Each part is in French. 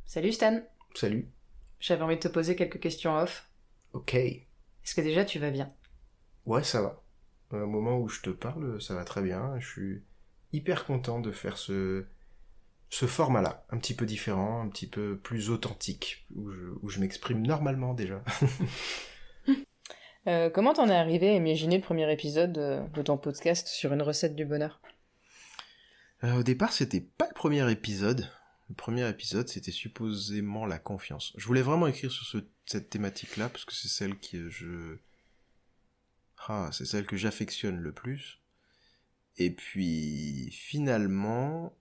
Salut Stan, Salut. j'avais envie de te poser quelques questions off. Ok. Est-ce que déjà tu vas bien? Ouais, ça va. Au moment où je te parle, ça va très bien. Je suis hyper content de faire ce format-là. Un petit peu différent, un petit peu plus authentique, où je m'exprime normalement déjà. Comment t'en es arrivé à imaginer le premier épisode de ton podcast sur une recette du bonheur? Au départ, c'était pas le premier épisode. Le premier épisode, c'était supposément la confiance. Je voulais vraiment écrire sur cette thématique-là, parce que c'est celle c'est celle que j'affectionne le plus. Et puis, finalement,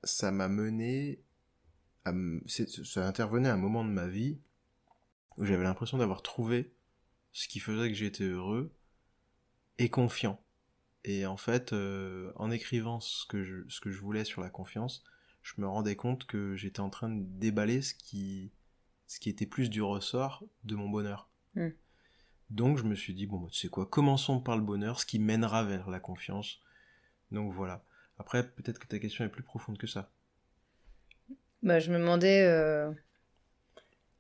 ça m'a mené ça intervenait à un moment de ma vie où j'avais l'impression d'avoir trouvé ce qui faisait que j'étais heureux et confiant. Et en fait, en écrivant ce que je voulais sur la confiance, je me rendais compte que j'étais en train de déballer ce qui était plus du ressort de mon bonheur. Hmm. Donc je me suis dit, bon, bah, tu sais quoi, commençons par le bonheur, ce qui mènera vers la confiance. Donc voilà. Après, peut-être que ta question est plus profonde que ça. Bah, je me demandais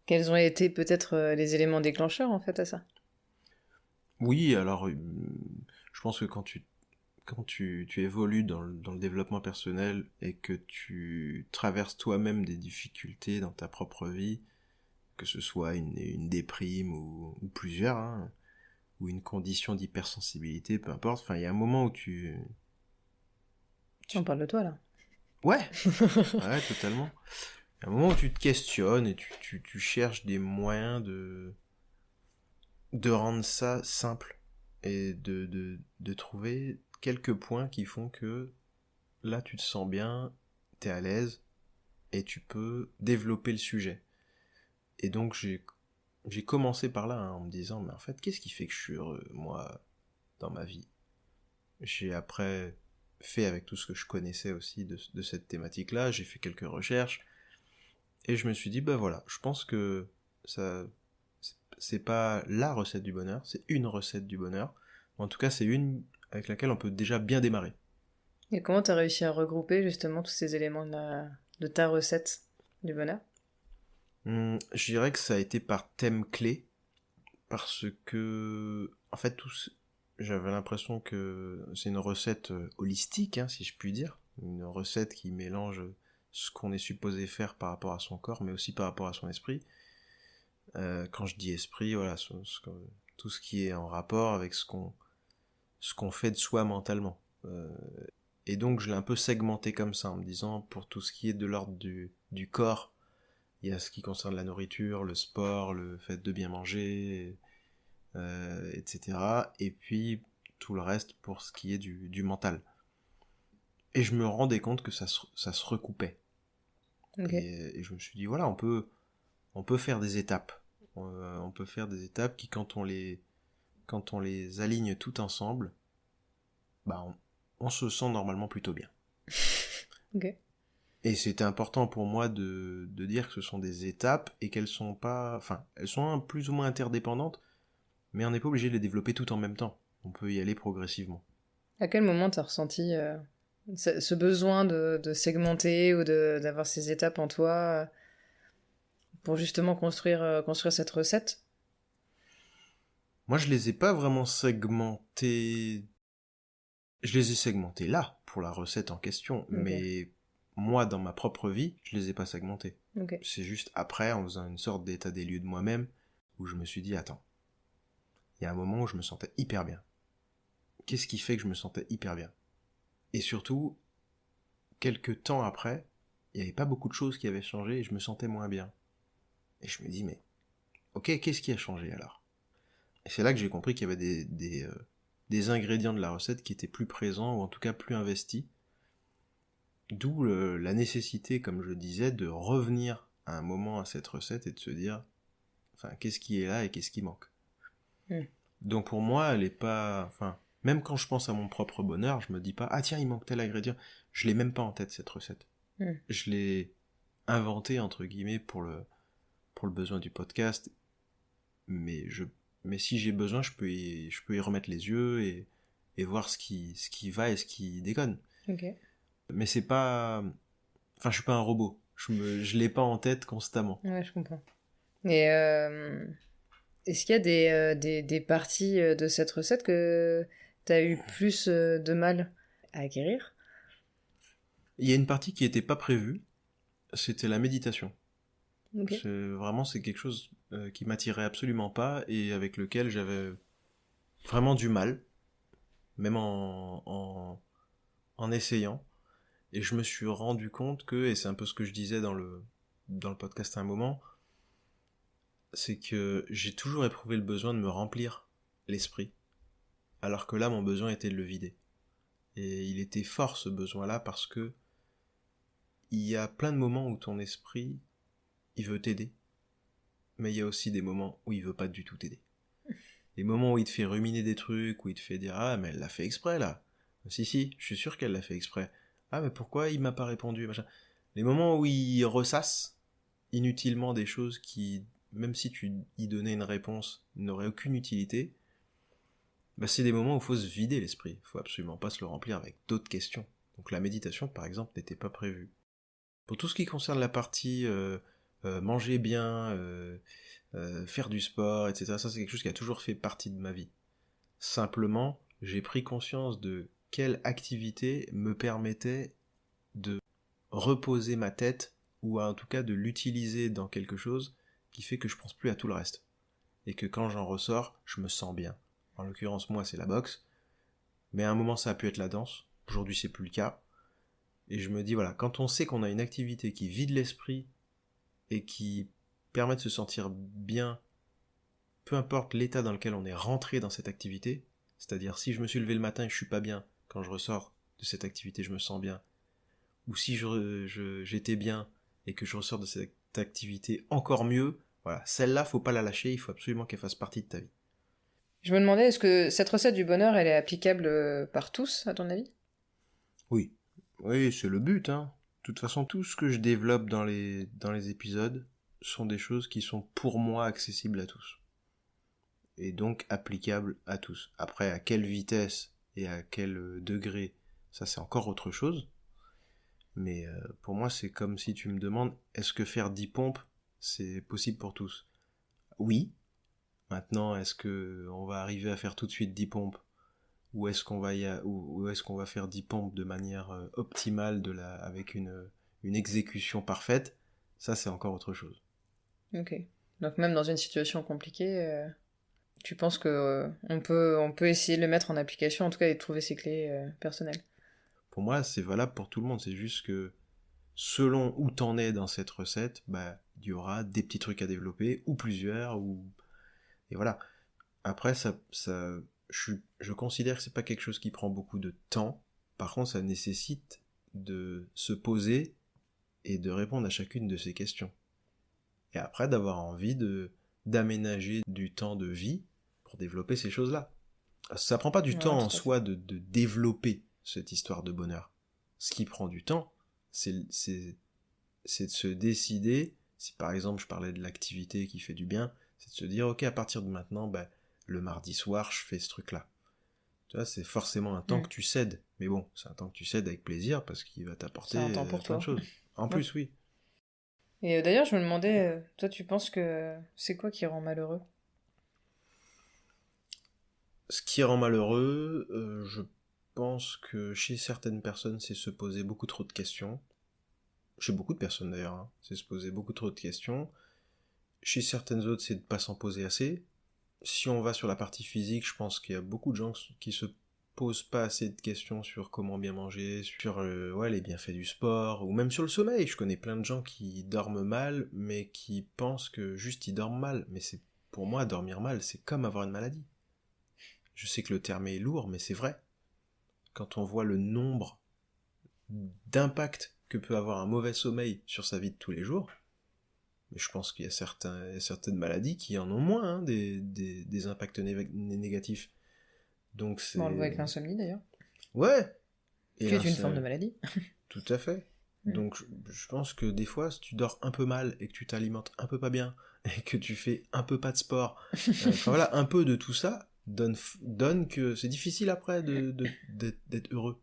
quels ont été peut-être les éléments déclencheurs en fait à ça. Oui, alors, je pense que tu évolues dans le développement personnel et que tu traverses toi-même des difficultés dans ta propre vie, que ce soit une déprime ou plusieurs, hein, ou une condition d'hypersensibilité, peu importe, enfin, il y a un moment où On parle de toi là. Ouais, ouais, totalement. Il y a un moment où tu te questionnes et tu cherches des moyens de rendre ça simple et de trouver quelques points qui font que là, tu te sens bien, t'es à l'aise, et tu peux développer le sujet. Et donc j'ai commencé par là, hein, en me disant, mais en fait, qu'est-ce qui fait que je suis heureux, moi, dans ma vie? J'ai après fait avec tout ce que je connaissais aussi de cette thématique-là, j'ai fait quelques recherches, et je me suis dit, bah voilà, je pense que ça, c'est pas la recette du bonheur, c'est une recette du bonheur. En tout cas, c'est une avec laquelle on peut déjà bien démarrer. Et comment t'as réussi à regrouper justement tous ces éléments de ta recette du bonheur? Je dirais que ça a été par thème clé, parce que en fait j'avais l'impression que c'est une recette holistique, hein, si je puis dire, une recette qui mélange ce qu'on est supposé faire par rapport à son corps mais aussi par rapport à son esprit. Quand je dis esprit, voilà, tout ce qui est en rapport avec ce qu'on fait de soi mentalement. Et donc je l'ai un peu segmenté comme ça en me disant, pour tout ce qui est de l'ordre du corps, il y a ce qui concerne la nourriture, le sport, le fait de bien manger, etc. Et puis tout le reste pour ce qui est du mental. Et je me rendais compte que ça se recoupait. Ok. Et je me suis dit, voilà, on peut faire des étapes. On peut faire des étapes qui, quand on les aligne tout ensemble, bah on se sent normalement plutôt bien. Ok. Et c'était important pour moi de dire que ce sont des étapes et qu'elles sont pas, enfin, elles sont plus ou moins interdépendantes, mais on n'est pas obligé de les développer tout en même temps. On peut y aller progressivement. À quel moment t'as ressenti ce besoin de segmenter ou d'avoir ces étapes en toi pour justement construire cette recette? Moi, je les ai pas vraiment segmentés. Je les ai segmentés là, pour la recette en question, Ok. mais moi, dans ma propre vie, je les ai pas segmentés. Ok. C'est juste après, en faisant une sorte d'état des lieux de moi-même, où je me suis dit, attends, il y a un moment où je me sentais hyper bien. Qu'est-ce qui fait que je me sentais hyper bien? Et surtout, quelques temps après, il n'y avait pas beaucoup de choses qui avaient changé et je me sentais moins bien. Et je me dis, mais, ok, qu'est-ce qui a changé alors? Et c'est là que j'ai compris qu'il y avait des ingrédients de la recette qui étaient plus présents, ou en tout cas plus investis. D'où la nécessité, comme je disais, de revenir à un moment à cette recette et de se dire, enfin, qu'est-ce qui est là et qu'est-ce qui manque. Hmm. Donc pour moi, elle est pas, enfin, même quand je pense à mon propre bonheur, je me dis pas, ah tiens, il manque tel ingrédient. Je l'ai même pas en tête cette recette. Hmm. Je l'ai inventée entre guillemets pour le besoin du podcast, mais mais si j'ai besoin, je peux y remettre les yeux et voir ce qui va et ce qui déconne. Ok. Mais c'est pas, enfin, je suis pas un robot. Je l'ai pas en tête constamment. Ouais, je comprends. Et est-ce qu'il y a des parties de cette recette que t'as eu plus de mal à acquérir? Il y a une partie qui était pas prévue, c'était la méditation. Ok. C'est quelque chose qui m'attirait absolument pas et avec lequel j'avais vraiment du mal, même en essayant. Et je me suis rendu compte que, et c'est un peu ce que je disais dans le podcast à un moment, c'est que j'ai toujours éprouvé le besoin de me remplir l'esprit, alors que là, mon besoin était de le vider. Et il était fort ce besoin-là parce que il y a plein de moments où ton esprit, il veut t'aider, mais il y a aussi des moments où il veut pas du tout t'aider. Les moments où il te fait ruminer des trucs, où il te fait dire ah mais elle l'a fait exprès là. Si, je suis sûr qu'elle l'a fait exprès. Ah mais pourquoi il m'a pas répondu machin. Les moments où il ressasse inutilement des choses qui, même si tu y donnais une réponse, n'auraient aucune utilité, bah c'est des moments où il faut se vider l'esprit. Il faut absolument pas se le remplir avec d'autres questions. Donc la méditation par exemple n'était pas prévue. Pour tout ce qui concerne la partie manger bien, faire du sport, etc., ça c'est quelque chose qui a toujours fait partie de ma vie. Simplement, j'ai pris conscience de quelle activité me permettait de reposer ma tête, ou en tout cas de l'utiliser dans quelque chose qui fait que je pense plus à tout le reste. Et que quand j'en ressors, je me sens bien. En l'occurrence, moi, c'est la boxe. Mais à un moment, ça a pu être la danse. Aujourd'hui, c'est plus le cas. Et je me dis, voilà, quand on sait qu'on a une activité qui vide l'esprit et qui permet de se sentir bien, peu importe l'état dans lequel on est rentré dans cette activité, c'est-à-dire si je me suis levé le matin et que je suis pas bien, quand je ressors de cette activité, je me sens bien, ou si j'étais bien et que je ressors de cette activité encore mieux, voilà, celle-là, faut pas la lâcher, il faut absolument qu'elle fasse partie de ta vie. Je me demandais, est-ce que cette recette du bonheur, elle est applicable par tous, à ton avis? Oui, oui, c'est le but, hein. De toute façon, tout ce que je développe dans les épisodes sont des choses qui sont pour moi accessibles à tous. Et donc applicables à tous. Après, à quelle vitesse et à quel degré, ça c'est encore autre chose. Mais pour moi, c'est comme si tu me demandes, est-ce que faire 10 pompes, c'est possible pour tous? Oui. Maintenant, est-ce que on va arriver à faire tout de suite 10 pompes? Ou est-ce qu'on va ou est-ce qu'on va faire 10 pompes de manière optimale avec une exécution parfaite? Ça, c'est encore autre chose. Ok. Donc même dans une situation compliquée, tu penses que on peut essayer de le mettre en application, en tout cas, et de trouver ses clés personnelles. Pour moi, c'est valable pour tout le monde. C'est juste que selon où t'en es dans cette recette, bah, il y aura des petits trucs à développer, ou plusieurs, et voilà. Après, je considère que c'est pas quelque chose qui prend beaucoup de temps. Par contre, ça nécessite de se poser et de répondre à chacune de ces questions. Et après, d'avoir envie d'aménager du temps de vie pour développer ces choses-là. Ça prend pas du Ouais, temps en tout à fait. soi de développer cette histoire de bonheur. Ce qui prend du temps, c'est de se décider, si par exemple je parlais de l'activité qui fait du bien, c'est de se dire, ok, à partir de maintenant, bah, le mardi soir, je fais ce truc-là. Tu vois, c'est forcément un temps Hmm. que tu cèdes. Mais bon, c'est un temps que tu cèdes avec plaisir parce qu'il va C'est un t'apporter temps pour plein de toi. choses. En Ouais. plus, oui. Et d'ailleurs, je me demandais, toi, tu penses que c'est quoi qui rend malheureux? Ce qui rend malheureux, je pense que chez certaines personnes, c'est se poser beaucoup trop de questions. Chez beaucoup de personnes d'ailleurs, hein, c'est se poser beaucoup trop de questions. Chez certaines autres, c'est de pas s'en poser assez. Si on va sur la partie physique, je pense qu'il y a beaucoup de gens qui se posent pas assez de questions sur comment bien manger, sur ouais, les bienfaits du sport, ou même sur le sommeil. Je connais plein de gens qui dorment mal, mais qui pensent que juste ils dorment mal. Mais c'est, pour moi, dormir mal, c'est comme avoir une maladie. Je sais que le terme est lourd, mais c'est vrai. Quand on voit le nombre d'impacts que peut avoir un mauvais sommeil sur sa vie de tous les jours, mais je pense qu'il y a certaines maladies qui en ont moins, hein, des impacts négatifs. Donc Bon, on le voit c'est... avec l'insomnie, d'ailleurs, Ouais. Et qui là, est une forme de maladie. tout à fait. Hmm. Donc je pense que des fois, si tu dors un peu mal et que tu t'alimentes un peu pas bien et que tu fais un peu pas de sport, enfin voilà, un peu de tout ça donne que c'est difficile après d'être heureux.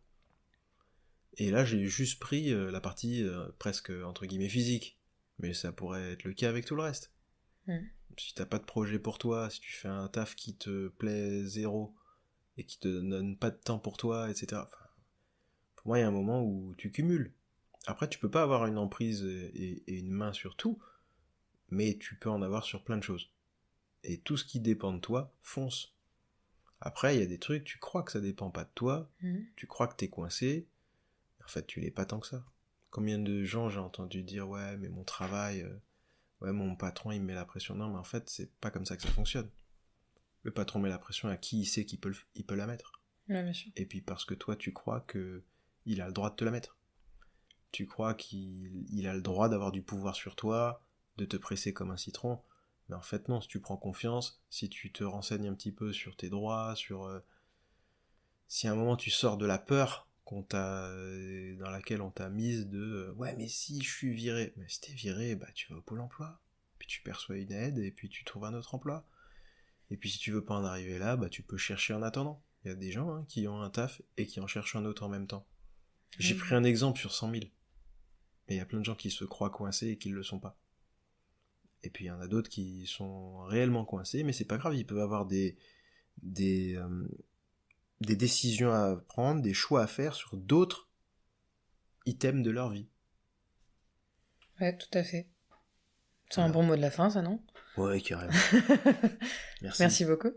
Et là, j'ai juste pris la partie presque, entre guillemets, physique. Mais ça pourrait être le cas avec tout le reste. Si t'as pas de projet pour toi, si tu fais un taf qui te plaît zéro, et qui te donne pas de temps pour toi, etc. Enfin, pour moi, il y a un moment où tu cumules. Après, tu peux pas avoir une emprise et une main sur tout, mais tu peux en avoir sur plein de choses. Et tout ce qui dépend de toi, fonce. Après, il y a des trucs, tu crois que ça dépend pas de toi, tu crois que t'es coincé, en fait, tu l'es pas tant que ça. Combien de gens j'ai entendu dire, ouais, mais mon travail, ouais, mon patron, il me met la pression. Non, mais en fait, c'est pas comme ça que ça fonctionne. Le patron met la pression à qui il sait qu'il peut, il peut la mettre. Ouais, bien sûr. Et puis parce que toi, tu crois que il a le droit de te la mettre. Tu crois qu'il a le droit d'avoir du pouvoir sur toi, de te presser comme un citron. Mais en fait, non, si tu prends confiance, si tu te renseignes un petit peu sur tes droits, si à un moment tu sors de la peur dans laquelle on t'a mise ouais, mais si je suis viré. Mais si t'es viré, bah tu vas au Pôle emploi. Puis tu perçois une aide et puis tu trouves un autre emploi. Et puis si tu veux pas en arriver là, bah tu peux chercher en attendant. Il y a des gens qui ont un taf et qui en cherchent un autre en même temps. J'ai pris un exemple sur 100 000. Mais il y a plein de gens qui se croient coincés et qui ne le sont pas. Et puis il y en a d'autres qui sont réellement coincés, mais c'est pas grave, ils peuvent avoir des décisions à prendre, des choix à faire sur d'autres items de leur vie. Ouais, tout à fait. C'est Voilà. un bon mot de la fin, ça, non? Ouais, carrément. Merci. Merci beaucoup.